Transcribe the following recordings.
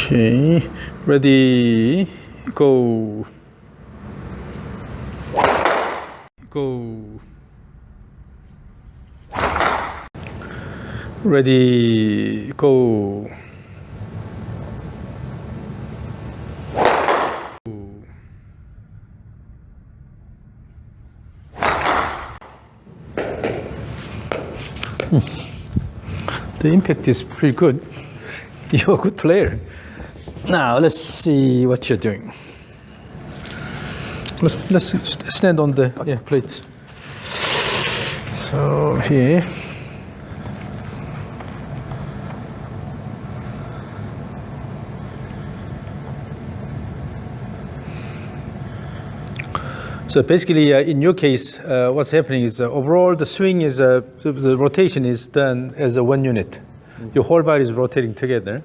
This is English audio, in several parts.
Okay, ready, go. Go. Ready, go. The impact is pretty good. You're a good player. Now let's see what you're doing. Let's stand on the plates. So here. So basically, in your case, what's happening is overall the swing is the rotation is done as a one unit. Your whole body is rotating together,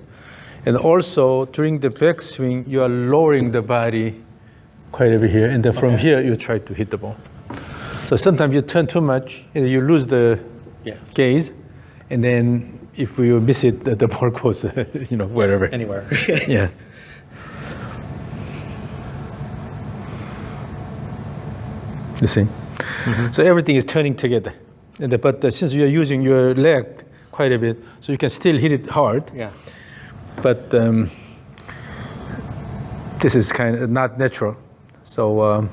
and also during the backswing, you are lowering the body quite over here, and then from here you try to hit the ball. So sometimes you turn too much, and you lose the gaze, and then if you miss it, the ball goes, wherever. Anywhere. Yeah. You see? Mm-hmm. So everything is turning together. But since you're using your leg quite a bit, so you can still hit it hard. Yeah. But this is kind of not natural. So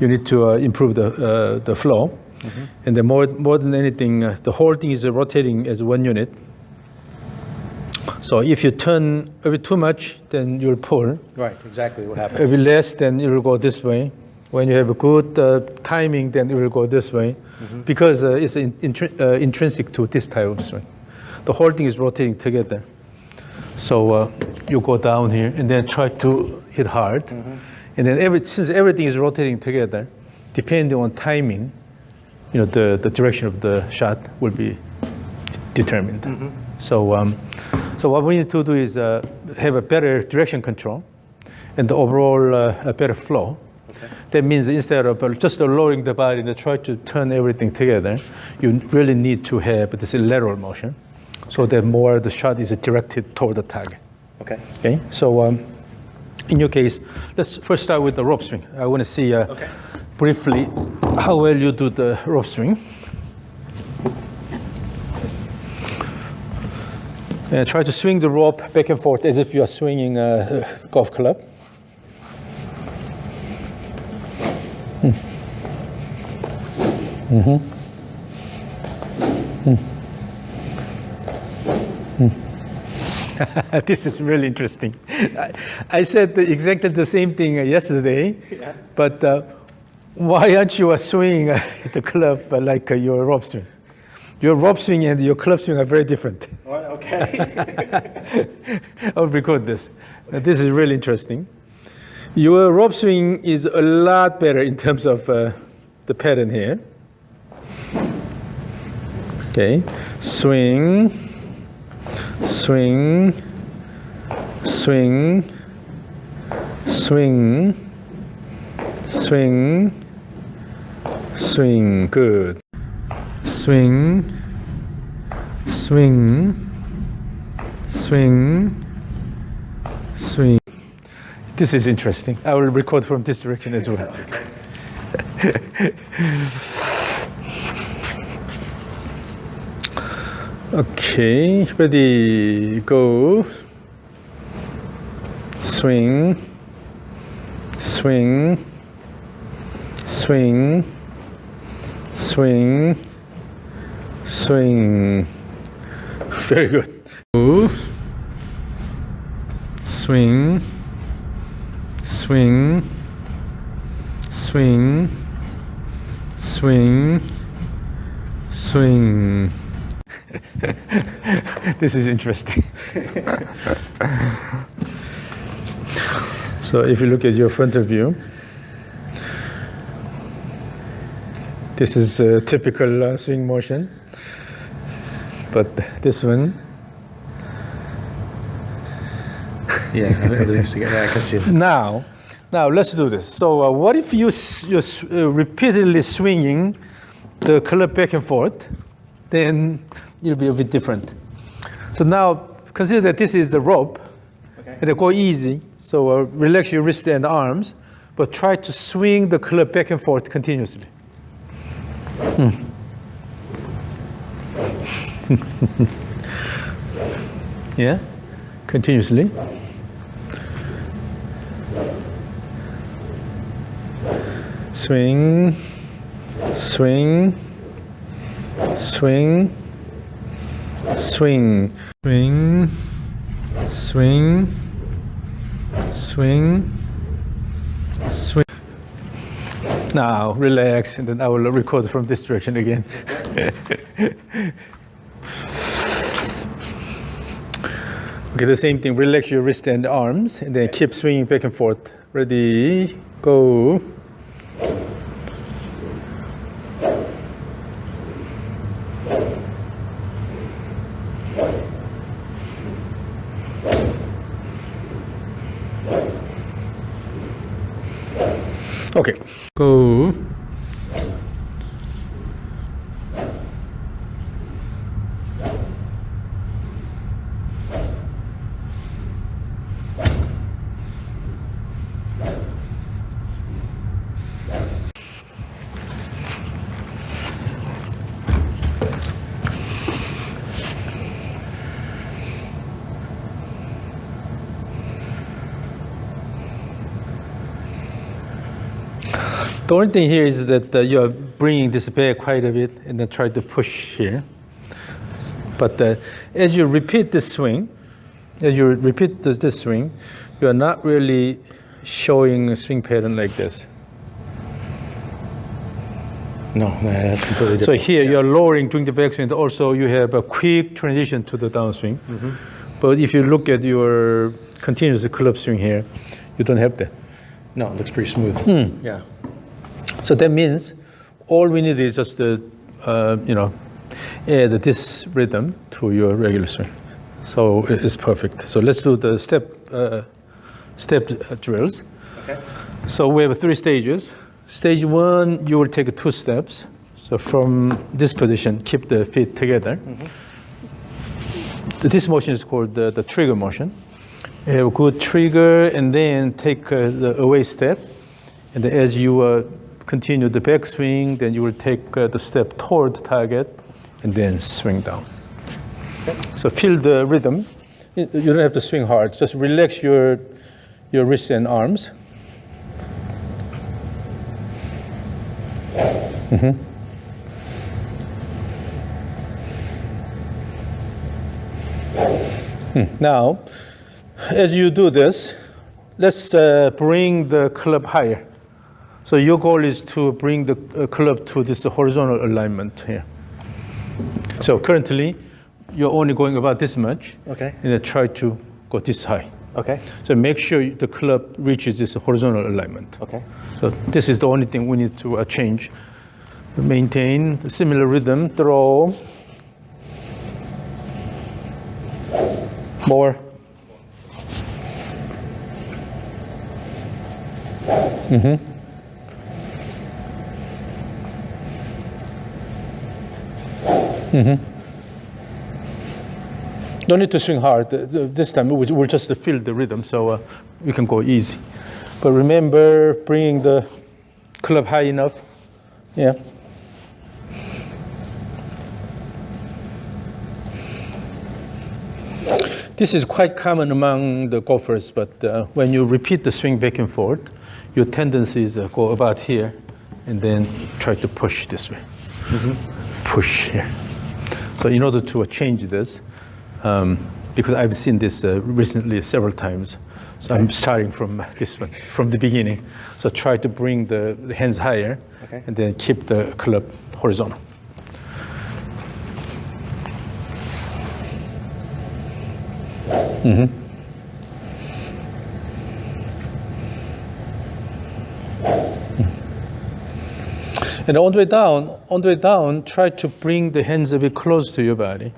you need to improve the flow. Mm-hmm. And then more than anything, the whole thing is rotating as one unit. So if you turn a bit too much, then you'll pull. Right, exactly what happens. A bit less, then it will go this way. When you have a good timing, then it will go this way, because it's intrinsic to this type of swing. The whole thing is rotating together. So you go down here and then try to hit hard. Mm-hmm. And then since everything is rotating together, depending on timing, the direction of the shot will be determined. Mm-hmm. So what we need to do is have a better direction control and the overall a better flow. Okay. That means instead of just lowering the body and try to turn everything together, you really need to have this lateral motion, so that more the shot is directed toward the target. Okay. Okay. So in your case, let's first start with the rope swing. I want to see briefly how well you do the rope swing. And try to swing the rope back and forth as if you are swinging a golf club. Mm-hmm. This is really interesting. I said exactly the same thing yesterday, but why aren't you swinging the club like your rope swing? Your rope swing and your club swing are very different. Well, okay. I'll record this. This is really interesting. Your rope swing is a lot better in terms of the pattern here. Okay, swing, swing, swing, swing, swing, swing, good. Swing, swing, swing, swing. This is interesting. I will record from this direction as well. Okay, ready, go. Swing, swing, swing, swing, swing. Very good. Move. Swing, swing, swing, swing, swing. This is interesting. So if you look at your frontal view, this is a typical swing motion, but this one. Yeah, everything's together. I can see it. Now let's do this. So what if you're repeatedly swinging the club back and forth? Then it'll be a bit different. So now consider that this is the rope, And then go easy. So relax your wrist and arms, but try to swing the club back and forth continuously. Yeah, continuously. Swing, swing, swing, swing, swing, swing, swing, swing. Now relax, and then I will record from this direction again. Okay, the same thing. Relax your wrist and arms, and then keep swinging back and forth. Ready, go. Okay, go. The only thing here is that you are bringing this back quite a bit and then try to push here. But as you repeat this swing, this swing, you are not really showing a swing pattern like this. No, that's completely So different. here you're lowering during the backswing. Also, you have a quick transition to the downswing. But if you look at your continuous club swing here, you don't have that. No, it looks pretty smooth. Yeah. So that means all we need is just add this rhythm to your regular swing. So it's perfect. So let's do the step drills. Okay. So we have 3 stages. Stage 1, you will take 2 steps. So from this position, keep the feet together. This motion is called the trigger motion. You have a good trigger, and then take the away step. And as you continue the backswing, then you will take the step toward the target, and then swing down. Okay. So feel the rhythm. You don't have to swing hard. Just relax your wrists and arms. Now, as you do this, let's bring the club higher. So your goal is to bring the club to this horizontal alignment here. So currently, you're only going about this much. Okay. And then try to go this high. Okay. So make sure the club reaches this horizontal alignment. Okay. So this is the only thing we need to change. Maintain the similar rhythm, throw. More. Don't need to swing hard. This time we'll just feel the rhythm, so we can go easy. But remember, bringing the club high enough. Yeah. This is quite common among the golfers, but when you repeat the swing back and forth, your tendencies go about here, and then try to push this way. Push here. So in order to change this, because I've seen this recently several times, so I'm starting from this one, from the beginning. So try to bring the hands higher, and then keep the club horizontal. And on the way down, try to bring the hands a bit close to your body,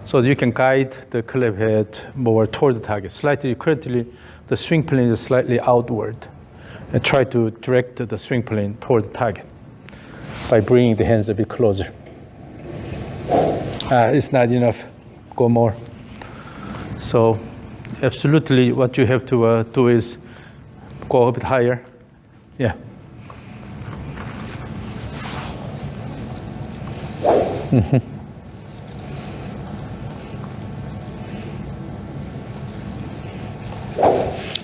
so that you can guide the club head more toward the target. Currently, the swing plane is slightly outward, and try to direct the swing plane toward the target by bringing the hands a bit closer. It's not enough. Go more. So Absolutely, what you have to do is go a bit higher. Yeah.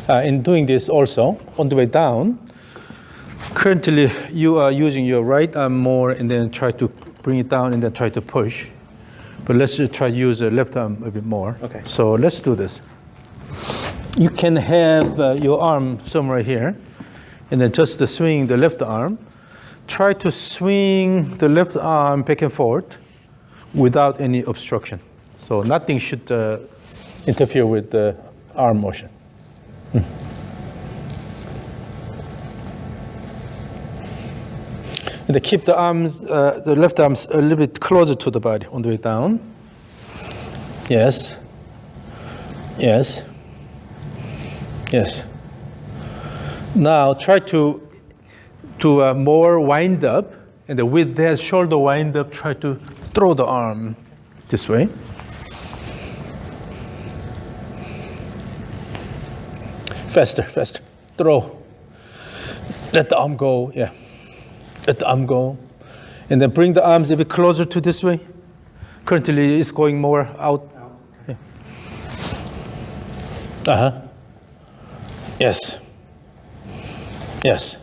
In doing this also, on the way down, currently you are using your right arm more and then try to bring it down and then try to push. But let's just try to use the left arm a bit more. Okay. So let's do this. You can have your arm somewhere here and then just swing the left arm. Try to swing the left arm back and forth without any obstruction. So nothing should interfere with the arm motion. And then keep the arms, the left arms a little bit closer to the body on the way down. Yes. Yes. Yes. Now try to do more wind up, and then with that shoulder wind up, try to throw the arm this way. Faster, faster. Throw. Let the arm go. Yeah. Let the arm go. And then bring the arms a bit closer to this way. Currently, it's going more out. Yeah. Uh-huh. Yes. Yes.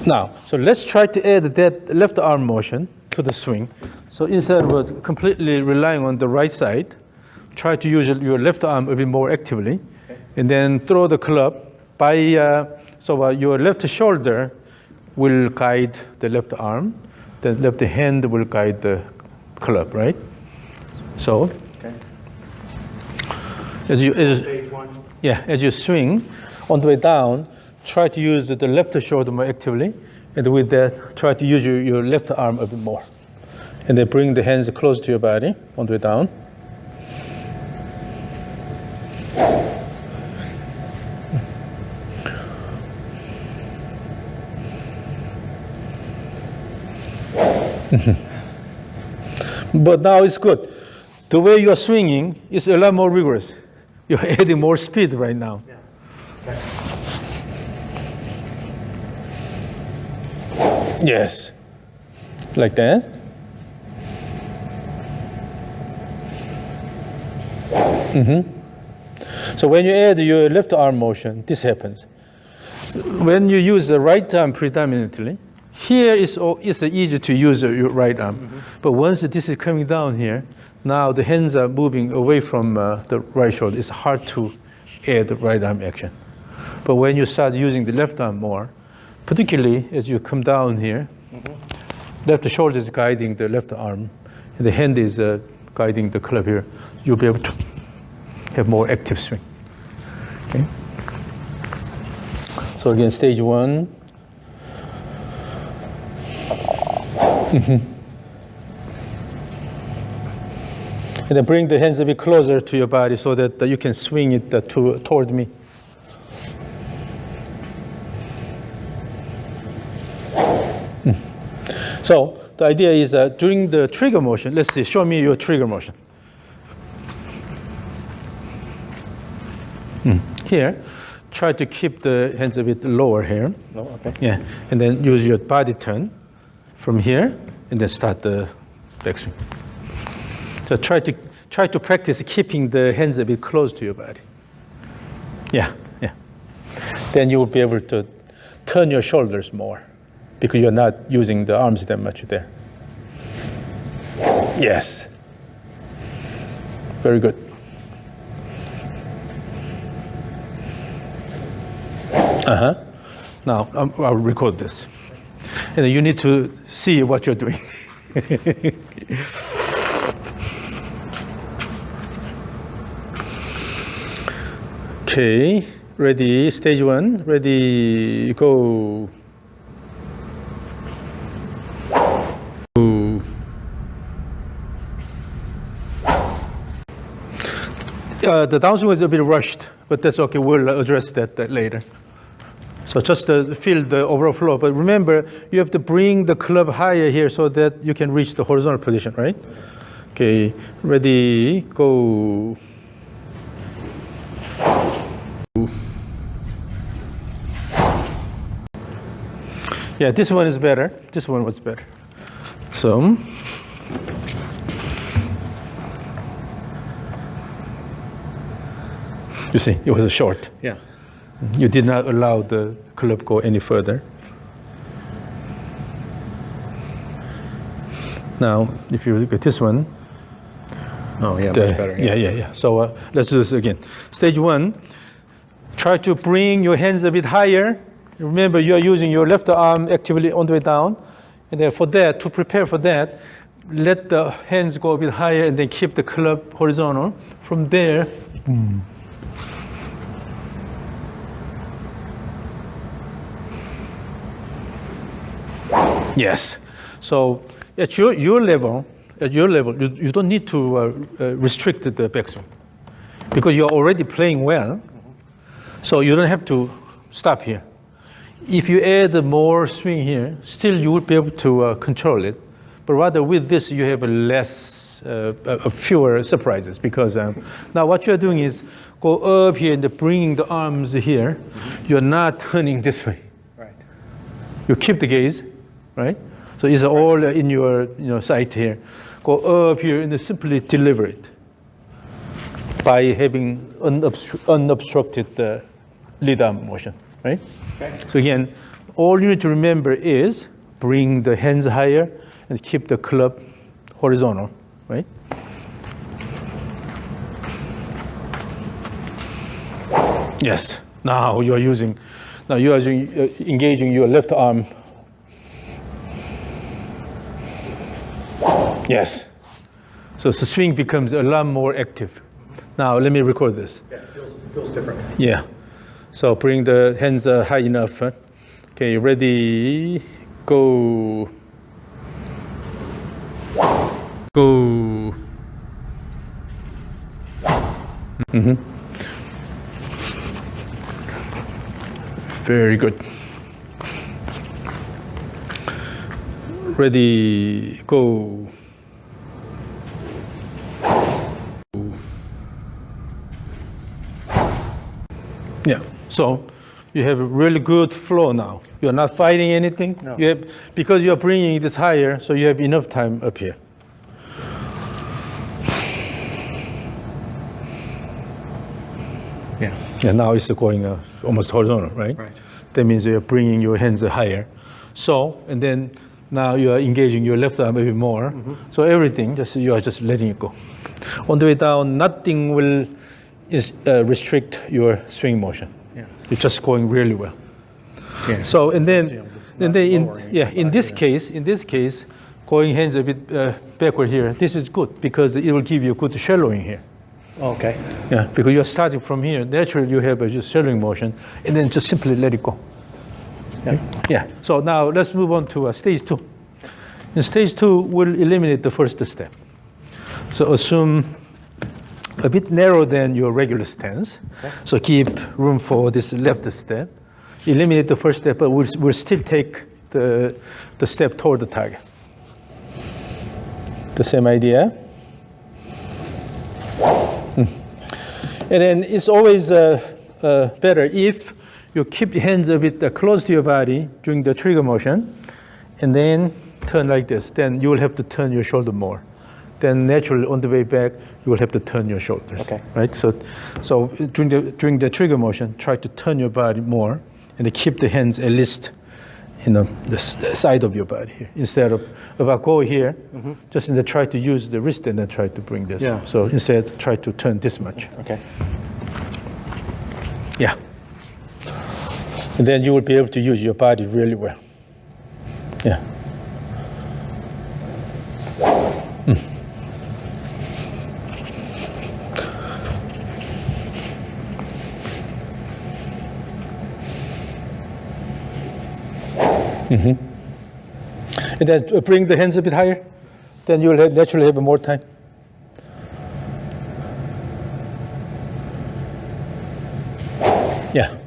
Now, so let's try to add that left arm motion to the swing. So instead of completely relying on the right side, try to use your left arm a bit more actively. And then throw the club by, your left shoulder will guide the left arm, the left hand will guide the club, right? So, Okay. Stage one. Yeah, as you swing on the way down, try to use the left shoulder more actively, and with that, try to use your left arm a bit more. And then bring the hands close to your body on the way down. But now it's good. The way you are swinging is a lot more rigorous. You're adding more speed right now. Yeah. Okay. Yes. Like that. So when you add your left arm motion, this happens. When you use the right arm predominantly, here it's easy to use your right arm. But once this is coming down here, now the hands are moving away from the right shoulder. It's hard to add the right arm action. But when you start using the left arm more, particularly as you come down here, left shoulder is guiding the left arm, and the hand is guiding the club here. You'll be able to have more active swing. Okay. So again, stage one. And then bring the hands a bit closer to your body so that you can swing it toward me. So the idea is during the trigger motion, let's see, show me your trigger motion. Here, try to keep the hands a bit lower here. No, okay. Yeah, and then use your body turn from here, and then start the backswing. So try to practice keeping the hands a bit close to your body. Yeah, yeah. Then you will be able to turn your shoulders more because you're not using the arms that much there. Yes. Very good. Now, I'll record this. And you need to see what you're doing. Okay, ready, stage one, ready, go. The downswing was a bit rushed, but that's okay, we'll address that later. So just feel the overall flow, but remember, you have to bring the club higher here so that you can reach the horizontal position, right? Okay, ready, go. Yeah, this one is better. This one was better. So, you see, it was a short. Yeah. You did not allow the club go any further. Now, if you look at this one, Oh, yeah, the- much better. yeah. So let's do this again. Stage one, try to bring your hands a bit higher. Remember, you are using your left arm actively all the way down. And then for that, to prepare for that, let the hands go a bit higher and then keep the club horizontal. From there, boom. Yes. So at your level, you don't need to restrict the backswing because you're already playing well. So you don't have to stop here. If you add more swing here, still you will be able to control it. But rather with this, you have fewer surprises because now what you're doing is go up here and bringing the arms here. You're not turning this way. Right. You keep the gaze, right? So it's all in your sight here. Go up here and simply deliver it by having unobstructed lead arm motion, right? Okay. So again, all you need to remember is bring the hands higher and keep the club horizontal, right? Yes. Now you are engaging your left arm. Yes. So the swing becomes a lot more active. Now let me record this. Yeah, it feels different. Yeah. So bring the hands high enough. Huh? Okay, ready, go. Go. Mm-hmm. Very good. Ready, go. Yeah. So you have a really good flow now. You're not fighting anything. No. You have, because you're bringing this higher, so you have enough time up here. Yeah. Yeah, now it's going almost horizontal, right? Right. That means you're bringing your hands higher. So, and then now you are engaging your left arm a bit more. Mm-hmm. So everything, you are just letting it go. On the way down, nothing will restrict your swing motion. Yeah. You're just going really well. Yeah. So, and then not lowering it in back, this case, going hands a bit backward here, this is good because it will give you good shallowing here. Okay. Yeah, because you're starting from here. Naturally, you have a just shallowing motion, and then just simply let it go. Yeah. Yeah. So now let's move on to stage two. In stage two, we'll eliminate the first step. So assume a bit narrower than your regular stance. Okay. So keep room for this left step. Eliminate the first step, but we'll still take the step toward the target. The same idea. And then it's always better if you keep your hands a bit close to your body during the trigger motion, and then turn like this. Then you will have to turn your shoulder more. Then naturally on the way back, you will have to turn your shoulders. Okay. Right. So during the trigger motion, try to turn your body more, and keep the hands at least, the side of your body here. Instead of if I go here, just try to use the wrist and then try to bring this. Yeah. So instead, try to turn this much. Okay. Yeah. And then you will be able to use your body really well. Yeah. Mm-hmm. And then bring the hands a bit higher. Then you will naturally have more time. Yeah.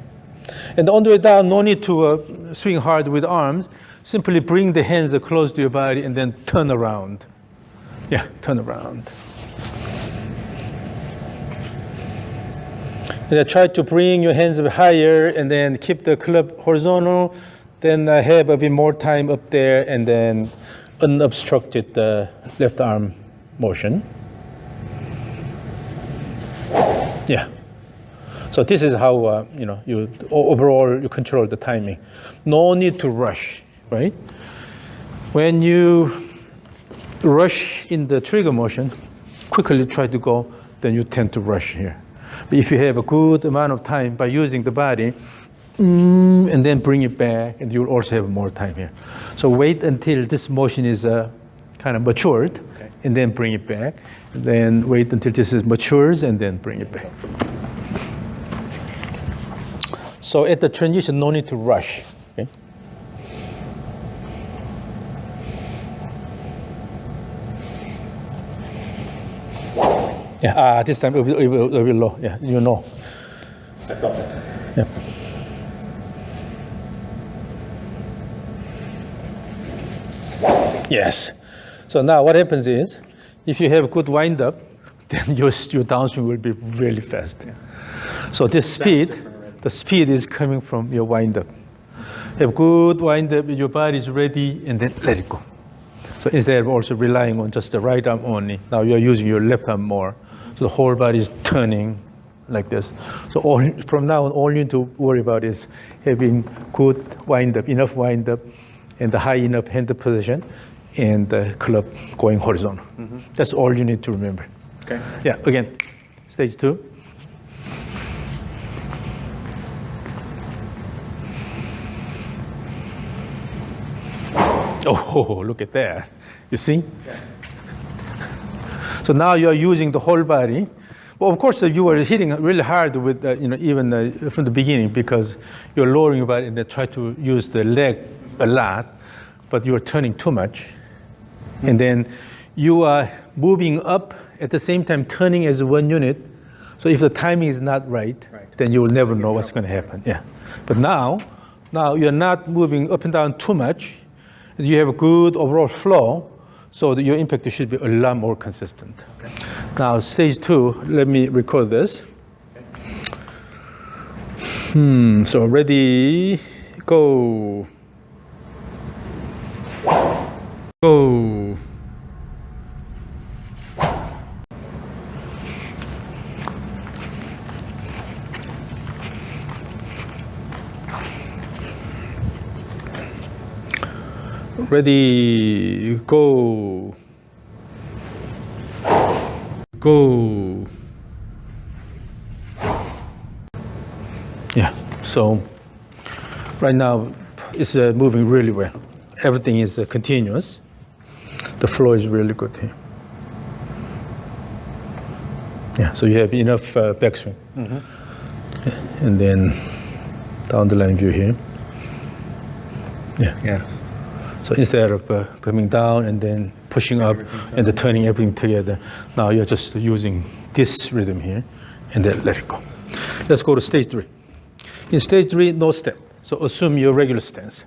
And on the way down, no need to swing hard with arms. Simply bring the hands close to your body and then turn around. Yeah, turn around. And then try to bring your hands up higher and then keep the club horizontal. Then have a bit more time up there and then unobstructed left arm motion. Yeah. So this is how you overall you control the timing. No need to rush, right? When you rush in the trigger motion, quickly try to go, then you tend to rush here. But if you have a good amount of time by using the body, and then bring it back, and you'll also have more time here. So wait until this motion is kind of matured, okay, and then bring it back. And then wait until this is matures, and then bring it back. So at the transition, no need to rush. Okay? Yeah, this time it will be low. Yeah, you know. I felt it. Yeah. Yes. So now what happens is, if you have a good wind up, then your downswing will be really fast. Yeah. So this speed, the speed is coming from your wind up. Have good wind up, your body is ready, and then let it go. So instead of also relying on just the right arm only, now you're using your left arm more. So the whole body is turning like this. So from now on, all you need to worry about is having good wind up, enough wind up, and the high enough hand position, and the club going horizontal. Mm-hmm. That's all you need to remember. Okay. Yeah, again, stage 2. Oh, look at that. You see? Yeah. So now you're using the whole body. Well, of course, you were hitting really hard with, even from the beginning, because you're lowering your body and then try to use the leg a lot, but you're turning too much. Mm-hmm. And then you are moving up at the same time turning as one unit. So if the timing is not right, then you will never know what's going to happen. Yeah. But now you're not moving up and down too much. You have a good overall flow, so that your impact should be a lot more consistent. Okay. Now, stage 2, let me record this. Okay. So ready, go. Go. Ready, go. Go. Yeah, so right now it's moving really well. Everything is continuous. The flow is really good here. Yeah, so you have enough backswing. Mm-hmm. And then down the line view here. Yeah. So instead of coming down and then pushing up and then turning everything together, now you're just using this rhythm here and then let it go. Let's go to stage 3. In stage 3, no step. So assume your regular stance.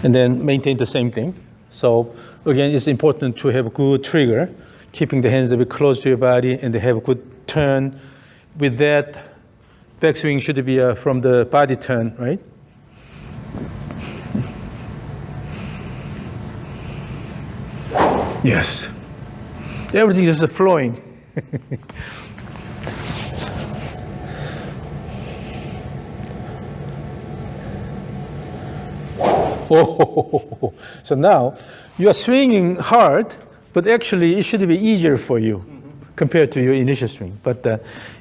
And then maintain the same thing. So again, it's important to have a good trigger, keeping the hands a bit close to your body, and they have a good turn. With that, backswing should be from the body turn, right? Yes. Everything is just flowing. Oh, so now you are swinging hard, but actually it should be easier for you compared to your initial swing. But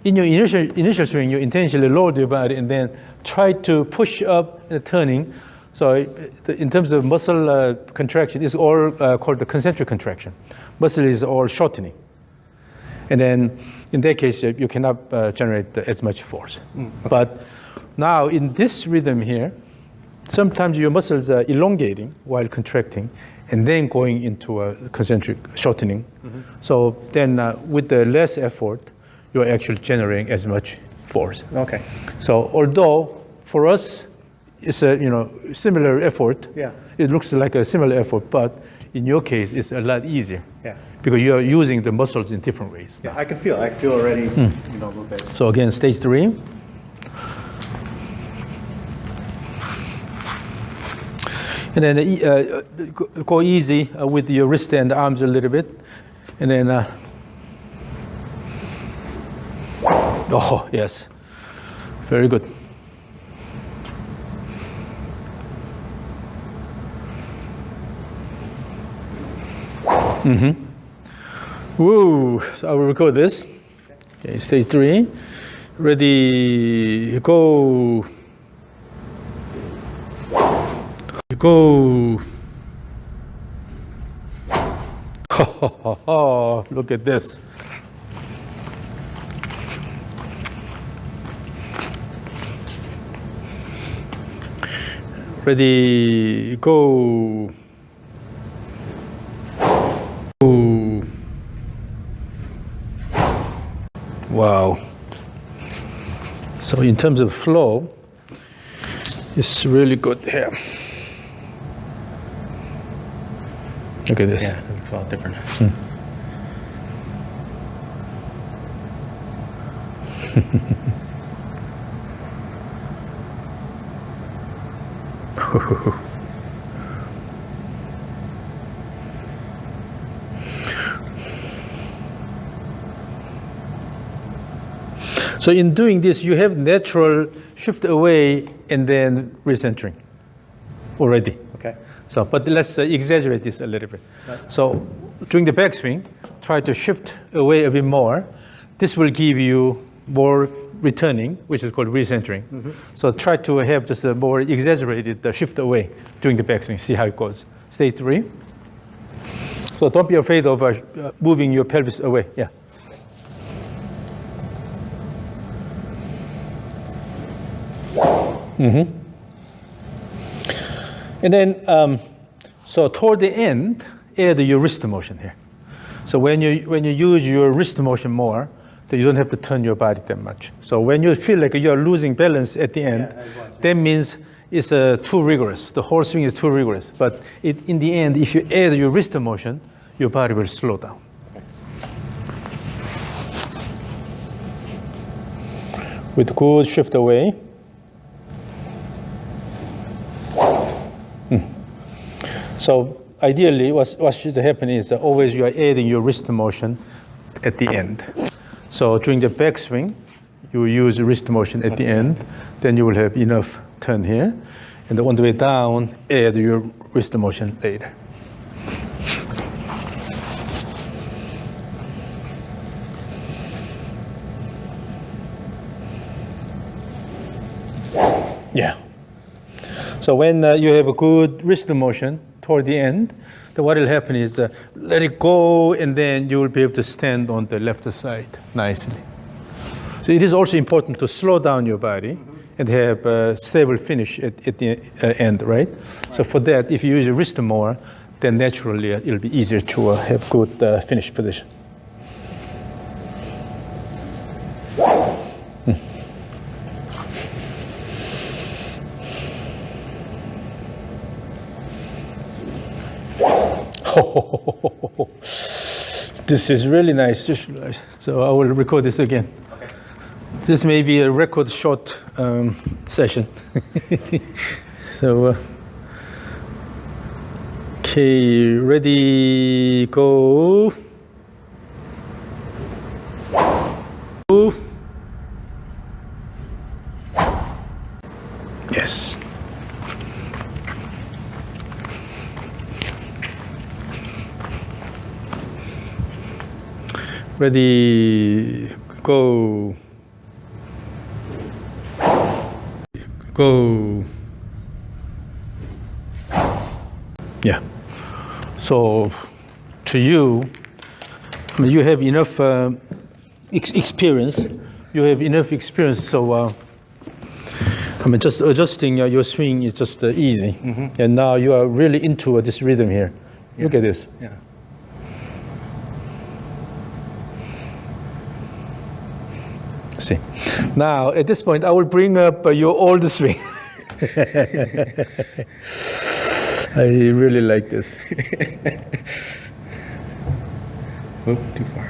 in your initial swing, you intentionally lowered your body and then try to push up the turning. So in terms of muscle contraction, it's all called the concentric contraction. Muscle is all shortening. And then in that case, you cannot generate as much force. Okay. But now in this rhythm here, sometimes your muscles are elongating while contracting and then going into a concentric shortening. Mm-hmm. So then with the less effort, you're actually generating as much force. Okay. So although for us, it's a similar effort. Yeah. It looks like a similar effort, but in your case, it's a lot easier. Yeah. because you are using the muscles in different ways. Yeah, I can feel it. I feel already, you know, a little bit. So again, stage 3. And then go easy with your wrist and arms a little bit. And then, oh, yes. Very good. Woo, so I will record this. Okay, stage 3. Ready, go. Go. Look at this. Ready, go. Go. Wow. So in terms of flow, it's really good here. Look at this. Yeah, it looks a lot different. So in doing this, you have natural shift away and then recentering already. Okay. So, but let's exaggerate this a little bit. Right. So during the backswing, try to shift away a bit more. This will give you more returning, which is called recentering. So try to have just a more exaggerated shift away during the backswing. See how it goes. Stage 3. So don't be afraid of moving your pelvis away. Yeah. And then, so toward the end, add your wrist motion here. So when you use your wrist motion more, then you don't have to turn your body that much. So when you feel like you're losing balance at the end, that means it's too rigorous. The whole swing is too rigorous. But in the end, if you add your wrist motion, your body will slow down. With good shift away. So ideally, what should happen is always you are adding your wrist motion at the end. So during the backswing, you use wrist motion at the end. Then you will have enough turn here. And on the way down, add your wrist motion later. Yeah. So when you have a good wrist motion toward the end, then what will happen is let it go, and then you will be able to stand on the left side nicely. So it is also important to slow down your body and have a stable finish at the end, right? So for that, if you use your wrist more, then naturally it'll be easier to have good finish position. This is really nice. So I will record this again. Okay. This may be a record short session. So, okay, ready, go. Yes. Ready, go. Go. Yeah. So to you, I mean, you have enough experience. You have enough experience, so I mean, just adjusting your swing is just easy. And now you are really into this rhythm here. Yeah. Look at this. Yeah. See. Now, at this point, I will bring up your old swing. I really like this. Oop, too far.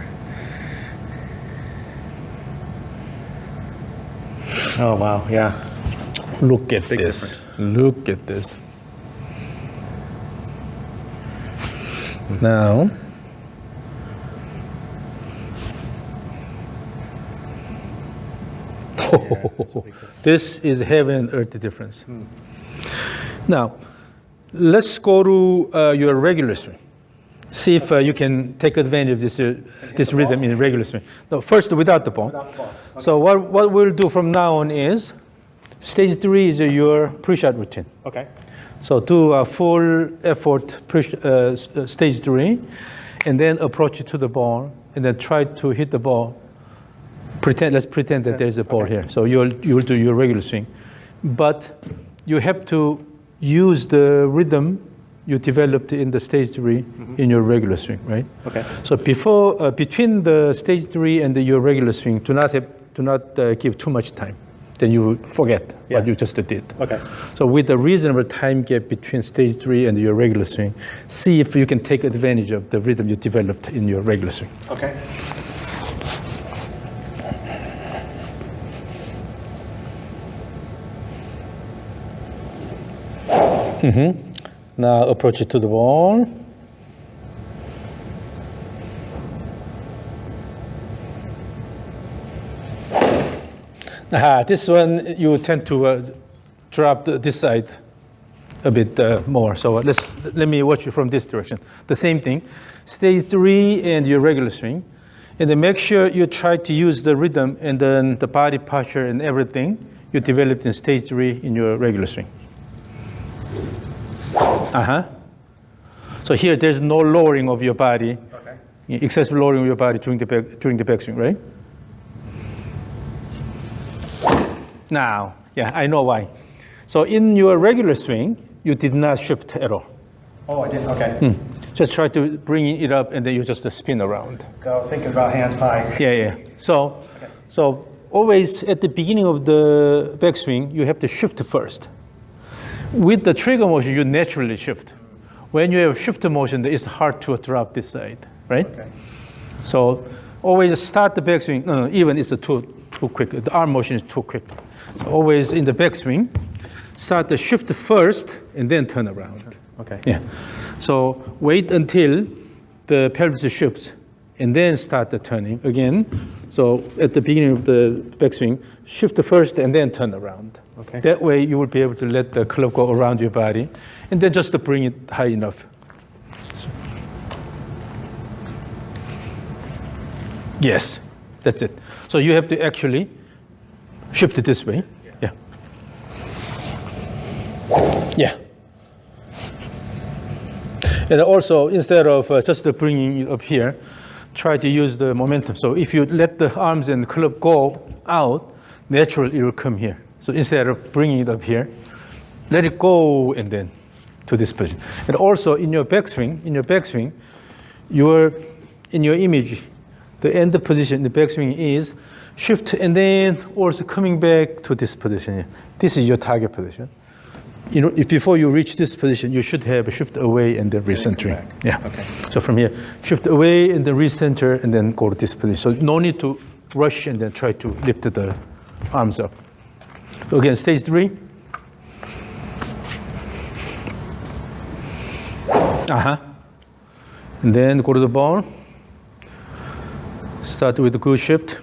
Oh, wow, yeah. Look at Big this. difference. Look at this. Now, this is heaven and earth difference. Now, let's go to your regular swing. See if you can take advantage of this rhythm in regular swing. No, first, without the ball. Without the ball. Okay. So what we'll do from now on is, stage 3 is your pre-shot routine. Okay. So do a full effort stage 3, and then approach it to the ball, and then try to hit the ball. Let's pretend that there's a ball here. So you'll do your regular swing, but you have to use the rhythm you developed in the stage 3 in your regular swing, right? Okay. So between the stage 3 and your regular swing, do not give too much time. Then you will forget what you just did. Okay. So with a reasonable time gap between stage 3 and your regular swing, see if you can take advantage of the rhythm you developed in your regular swing. Okay. Now approach it to the ball. This one you tend to drop this side a bit more. So let me watch you from this direction. The same thing, stage 3 and your regular swing, and then make sure you try to use the rhythm and then the body posture and everything you developed in stage 3 in your regular swing. So here there's no lowering of your body, excessive lowering of your body during the backswing, right? Now, I know why. So in your regular swing, you did not shift at all. Oh, I didn't. Okay. Just try to bring it up, and then you just spin around. Go thinking about hands high. Yeah. So always at the beginning of the backswing, you have to shift first. With the trigger motion, you naturally shift. When you have shift motion, it's hard to drop this side, right? Okay. So always start the backswing. No, even it's too quick. The arm motion is too quick. So always in the backswing, start the shift first and then turn around. Okay. Yeah. So wait until the pelvis shifts and then start the turning again. So at the beginning of the backswing, shift first and then turn around. Okay. That way you will be able to let the club go around your body and then just to bring it high enough. Yes, that's it. So you have to actually shift it this way. Yeah. And also, instead of just bringing it up here, try to use the momentum. So if you let the arms and club go out, naturally it will come here. So instead of bringing it up here, let it go and then to this position. And also in your backswing, in your image, the end position in the backswing is shift and then also coming back to this position here. This is your target position. You know, if before you reach this position, you should have a shift away and then recentering. Yeah. Okay. So from here, shift away and then recenter and then go to this position. So no need to rush and then try to lift the arms up. So again, stage 3. And then go to the ball. Start with a good shift.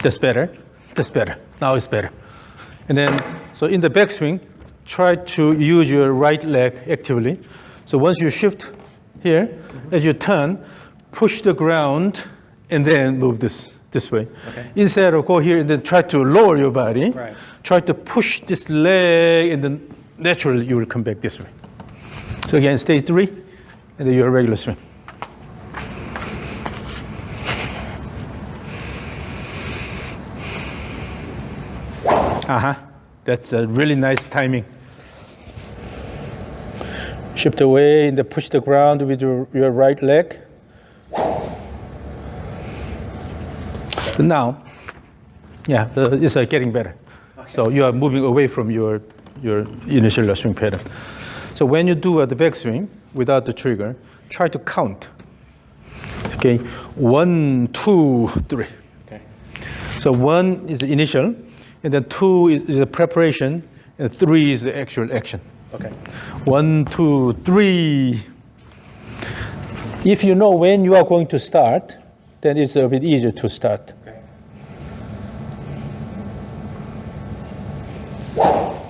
That's better. Now it's better. And then, so in the backswing, try to use your right leg actively. So once you shift here, as you turn, push the ground and then move this way. Okay. Instead of go here and then try to lower your body, Right. try to push this leg and then naturally you will come back this way. So again, stage 3, and then your regular swing. That's a really nice timing. Shift away and then push the ground with your right leg. So now, it's getting better. Okay. So you are moving away from your initial swing pattern. So when you do the backswing without the trigger, try to count. Okay, 1, 2, 3. Okay. So 1 is the initial, and then 2 is the preparation, and 3 is the actual action. Okay. 1, 2, 3. If you know when you are going to start, then it's a bit easier to start. Okay.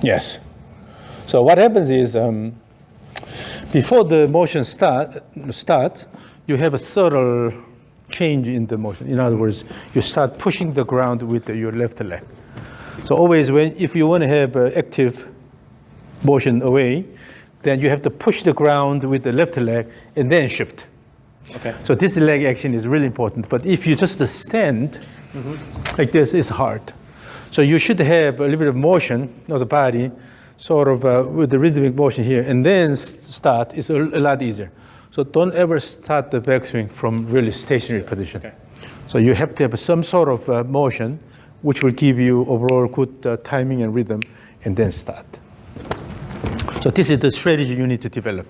Yes. So what happens is, before the motion starts, you have a subtle change in the motion. In other words, you start pushing the ground with your left leg. So always if you want to have active motion away, then you have to push the ground with the left leg and then shift. Okay. So this leg action is really important. But if you just stand like this, it's hard. So you should have a little bit of motion of the body, sort of with the rhythmic motion here, and then start. It's a lot easier. So don't ever start the backswing from really stationary position. Okay. So you have to have some sort of motion, which will give you overall good timing and rhythm, and then start. So this is the strategy you need to develop.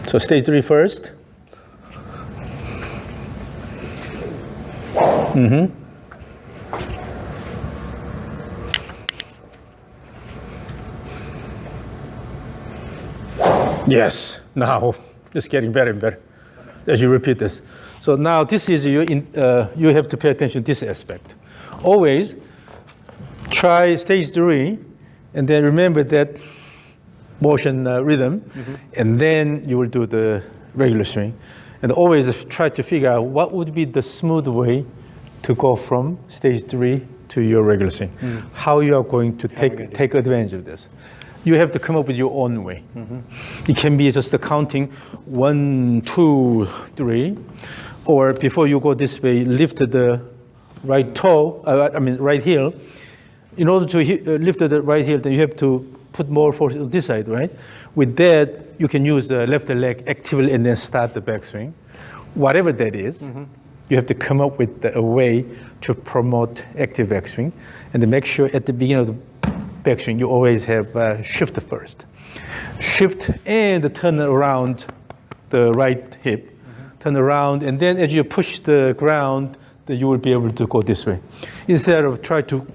So stage 3 first. Yes, now it's getting better and better as you repeat this. So now this is you have to pay attention to this aspect. Always try stage 3 and then remember that motion rhythm, and then you will do the regular swing. And always try to figure out what would be the smooth way to go from stage 3 to your regular swing. How you are going to take advantage of this. You have to come up with your own way. It can be just the counting 1, 2, 3, or before you go this way, lift the right toe, right heel. In order to lift the right heel, then you have to put more force on this side, right? With that, you can use the left leg actively and then start the backswing. Whatever that is, you have to come up with a way to promote active backswing, and to make sure at the beginning of the backswing, you always have shift first. Shift and turn around the right hip, turn around, and then as you push the ground, then you will be able to go this way. Instead of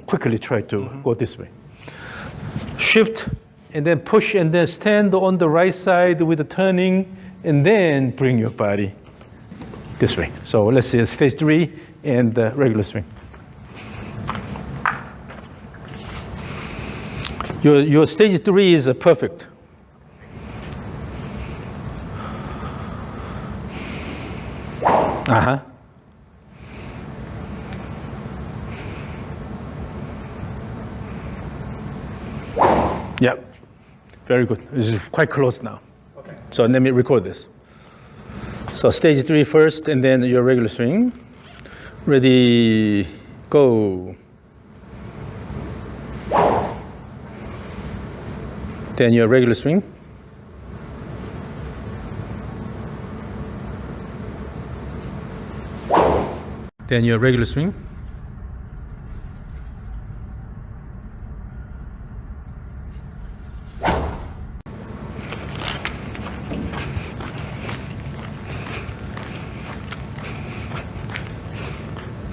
quickly try to go this way. Shift, and then push, and then stand on the right side with the turning, and then bring your body this way. So let's see stage 3 and the regular swing. Your stage 3 is perfect. Yep, very good. This is quite close now. Okay. So let me record this. So stage 3 first, and then your regular swing. Ready, go. Then your regular swing. Then your regular swing.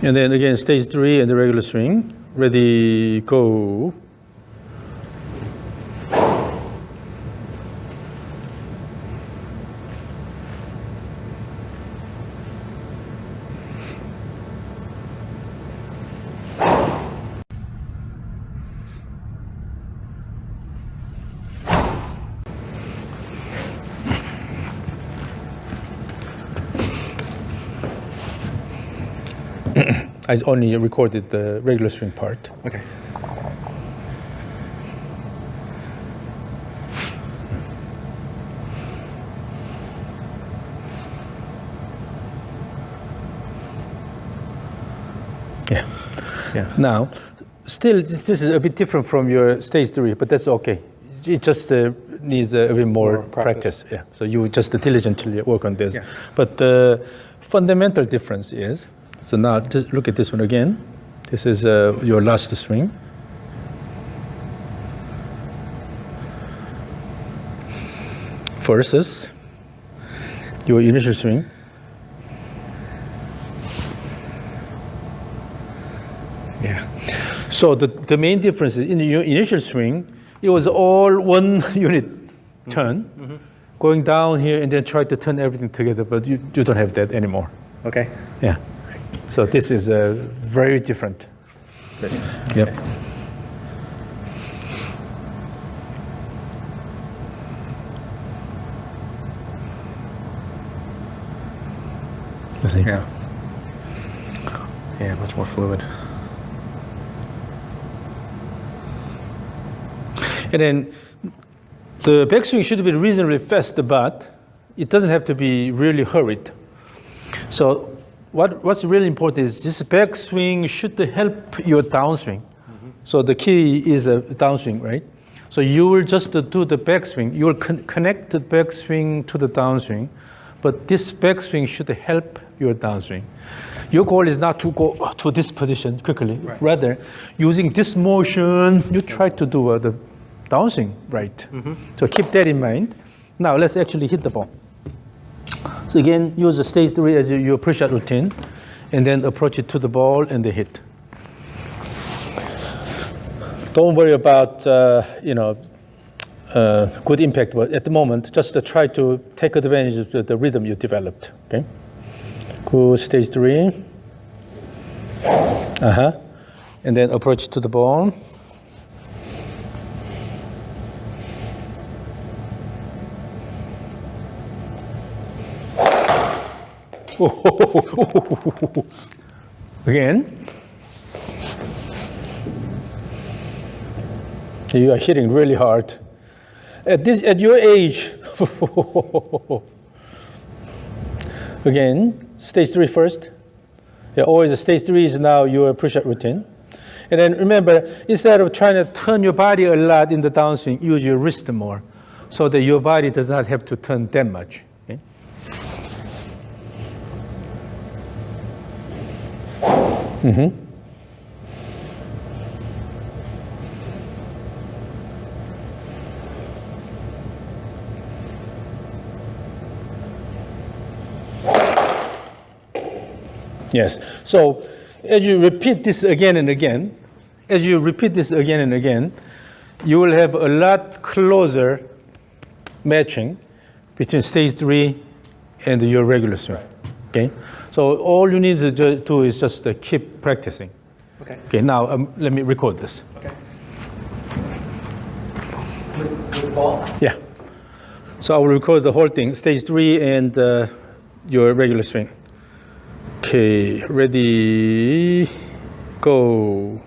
And then again, stage 3 and the regular swing. Ready, go. I only recorded the regular swing part. Okay. Yeah. Now, still, this is a bit different from your stage 3, but that's okay. It just needs a bit more practice. Yeah. So you just diligently work on this. Yeah. But the fundamental difference is, so now just look at this one again. This is your last swing. versus your initial swing. Yeah. So the main difference is in your initial swing, it was all one unit turn, going down here and then try to turn everything together, but you don't have that anymore. Okay. Yeah. So this is very different. Good. Yep. Let's see. Yeah. Yeah, much more fluid. And then the backswing should be reasonably fast, but it doesn't have to be really hurried. So what's really important is this backswing should help your downswing. So the key is a downswing, right? So you will just do the backswing. You will connect the backswing to the downswing, but this backswing should help your downswing. Your goal is not to go to this position quickly. Right. Rather, using this motion, you try to do the downswing, right? So keep that in mind. Now let's actually hit the ball. So again, use the stage 3 as your pre-shot routine, and then approach it to the ball and the hit. Don't worry about good impact, but at the moment, just try to take advantage of the rhythm you developed. Okay. Good, stage 3. And then approach to the ball. Again. You are hitting really hard. At your age. Again, stage 3 first. Yeah, always stage 3 is now your pre-shot routine. And then remember, instead of trying to turn your body a lot in the downswing, use your wrist more, so that your body does not have to turn that much. Okay? Yes. So as you repeat this again and again, you will have a lot closer matching between stage 3 and your regular swing. Okay. So all you need to do is just keep practicing. Okay. Okay. Now let me record this. Okay. With the ball? Yeah. So I will record the whole thing, stage 3 and your regular swing. Okay, ready, go.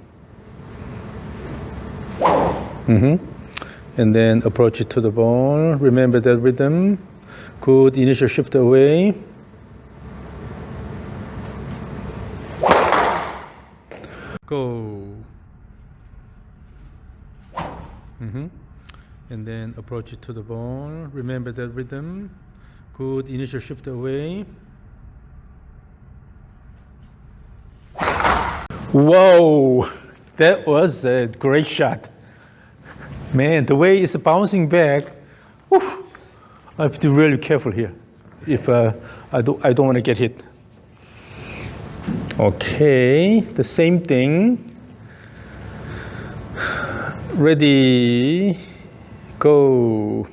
And then approach it to the ball. Remember that rhythm. Good initial shift away. Go. And then approach it to the ball. Remember that rhythm. Good initial shift away. Whoa, that was a great shot. Man, the way it's bouncing back, whew, I have to be really careful here if I don't want to get hit. Okay, the same thing. Ready, go.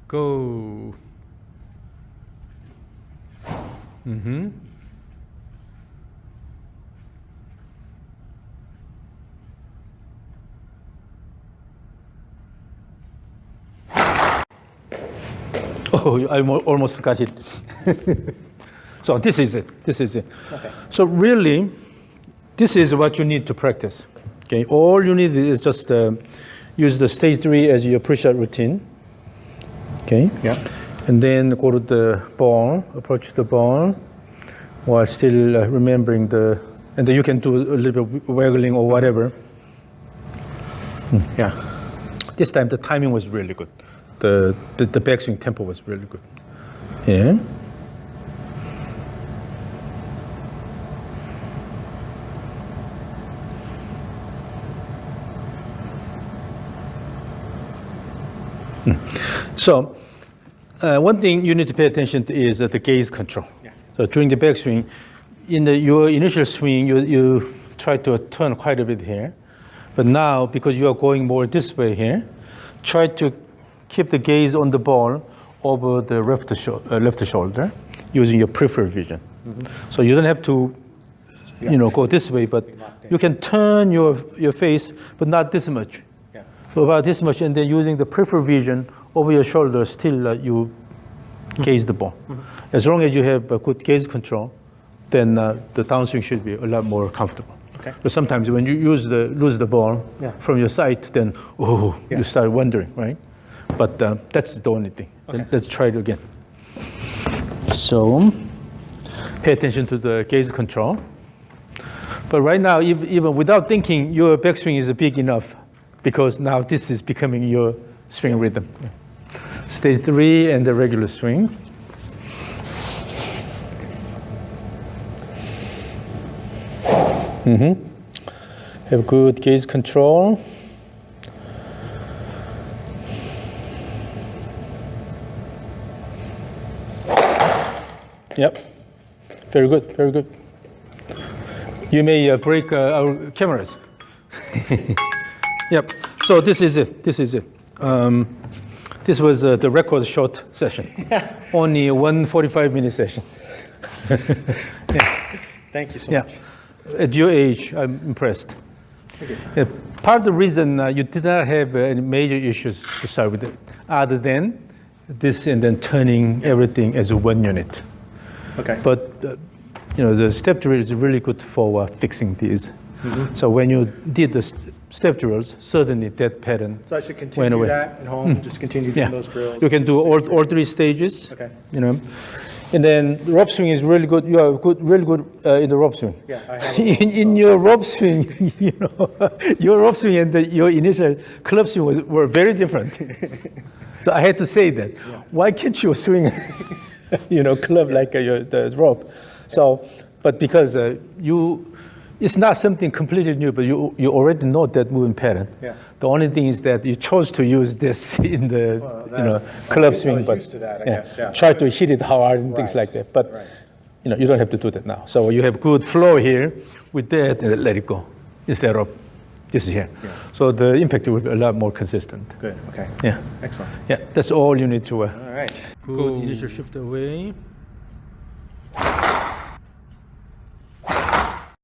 Go. Oh, I almost got it. So this is it. Okay. So really, this is what you need to practice. Okay. All you need is just use the stage 3 as your pre-shot routine. Okay. Yeah. And then go to the ball, approach the ball, while still remembering and then you can do a little bit waggling or whatever. Yeah. This time the timing was really good. The backswing tempo was really good. Yeah. So, one thing you need to pay attention to is the gaze control. Yeah. So during the backswing, in your initial swing, you try to turn quite a bit here. But now, because you are going more this way here, try to keep the gaze on the ball over the left shoulder using your peripheral vision. So you don't have to, go this way, but you can turn your face, but not this much. Yeah. So about this much, and then using the peripheral vision over your shoulder, still you gaze the ball. As long as you have a good gaze control, then the downswing should be a lot more comfortable. Okay. But sometimes when you lose the ball from your sight, then you start wondering, right? But that's the only thing. Okay. Let's try it again. So pay attention to the gaze control. But right now, even without thinking, your backswing is big enough because now this is becoming your swing rhythm. Stage 3 and the regular swing. Have good gaze control. Yep, very good, very good. You may break our cameras. Yep, so this is it, this is it. This was the record short session. Only 145-minute session. Yeah. Thank you so Yeah. much. At your age, I'm impressed. Yeah, part of the reason you did not have any major issues to start with, other than this and then turning everything as one unit. Okay. But the step drill is really good for fixing these. So when you did the step drills, certainly that pattern So I should went continue away. that at home, just continue doing those drills? You can do all 3 stages. Okay. And then rope swing is really good. You are really good in the rope swing. Yeah, I have in your rope swing, your rope swing and your initial club swing were very different. So I had to say that. Yeah. Why can't you swing, club like the rope? So, but because it's not something completely new, but you already know that moving pattern. Yeah. The only thing is that you chose to use this in the club swing, but used to that, I guess, yeah. try to hit it hard and things like that. But you don't have to do that now. So you have good flow here with that, and let it go instead of this here. Yeah. So the impact will be a lot more consistent. Good. Okay. Yeah. Excellent. Yeah. That's all you need to. All right. Good initial shift away.